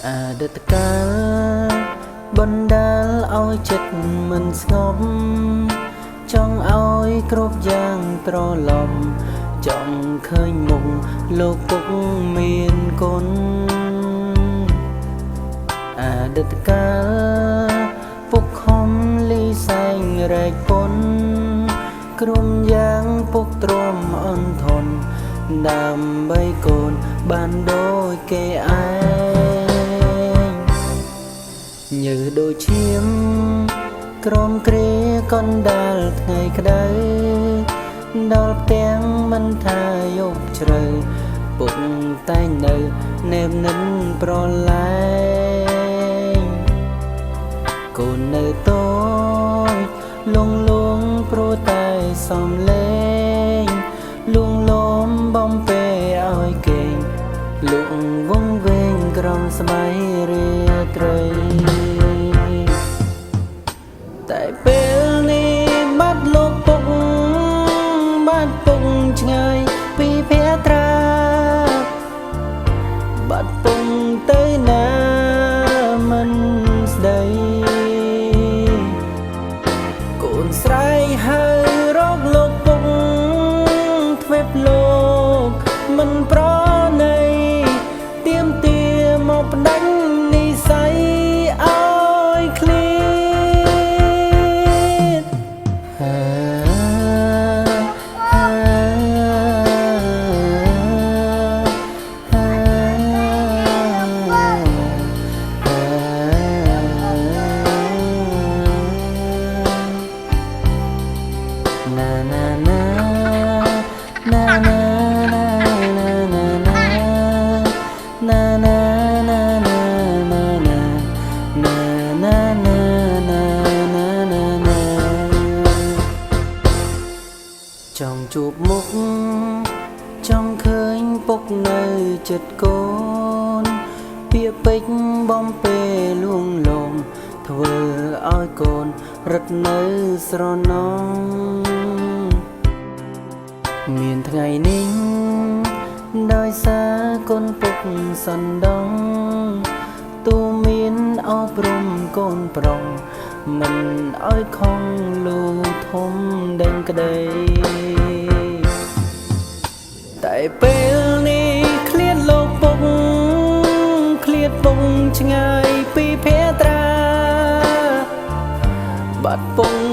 អតីតកាលបណ្ដាលឲ្យចិត្តមិនស្ងប់ចង់ឲ្យគ្រប់យ៉ាងត្រឡប់ចង់ឃើញមុខលោកពុកមានគុណអតីតកាលពុកខំលីសែងរែកពុនក្រុមយ៉ាងពុកទ្រាំអន់ធន់ដើម្បីកូនបានដូចគេឯងញើដូចឈាមក្រមគ្រាកណ្ដាលថ្ងៃក្តៅដល់ផ្ទាំងមិនថាយប់ជ្រៅពុកតែងនៅនេបនិនប្រឡែងកូននៅតូចលងលងព្រោះតែសំលេងលួងលោមបំពេឲ្យគេងលក់វងវែងក្រំស្បៃរាត្រីតែពេលនេះបាត់លោកពុកបាត់ពុកឆ្ងាយពីភត្រាបាត់ពុកទៅណាមិនស្ដីកូនស្រែកហើយរកលោកពុកទ្វេបលោកមិនប្រណីទៀមទាមកផ្ដាច់និស័យឲ្យឃ្លាតណាណាណាណាណាចង់ជួបមុខចង់ឃើញពុកនៅចិត្តកូនពាក្យពេចន៍បំពេលលួងលោមធ្វើឲ្យកូនរត់នៅស្រណងមានថ្ងៃនេះដោយសារកូនពុកសណ្ដងទូមានអប់រំកូនប្រុសមិនឲ្យខំលូធំដឹងក្តីតែពេលនេះឃ្លាតលោកពុកឃ្លាតពុកឆ្ងាយពីភត្រាបាត់ពុក